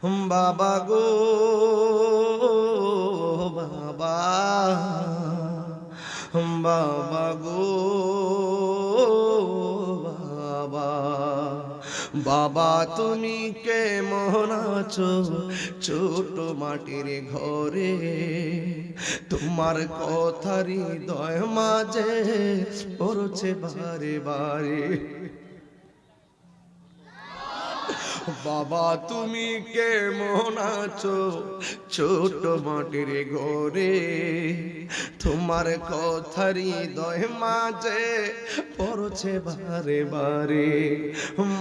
বাবা গো বাবা, বাবা গো বাবা, বাবা তুমি কেমন আছো ছোট মাটির ঘরে? তোমার কথা হৃদয় মাঝে পড়ছে বারে বারে। বাবা তুমি কেমন আছো ছোট মাটির ঘরে? তোমার কথা হৃদয় মাঝে পড়ছে বারে বারে।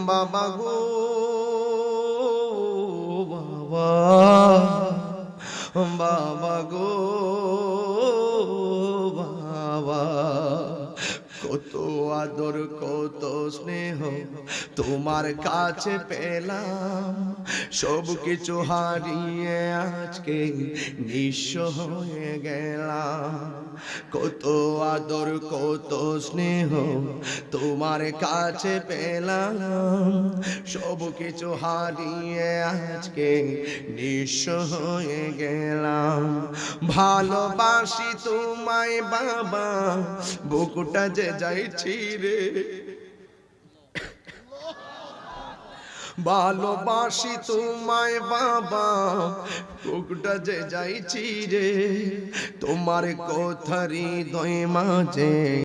বাবা গো বাবা, বাবা গো বাবা, কত আদর কত স্নেহ তোমার কাছে পেলাম, সব কিছু হারিয়ে আজকে নিঃস্ব হয়ে গেলাম। কত আদর কত স্নেহ তোমার কাছে পেলাম, সব কিছু হারিয়ে আজকে নিঃস্ব হয়ে গেলাম। ভালোবাসি তোমায় বাবা, বুকটা যে যাইছি রে। ভালোবাসি তোমায় বাবা, বুকটা যে যাইছি রে। তোমার কথা হৃদয় মাঝে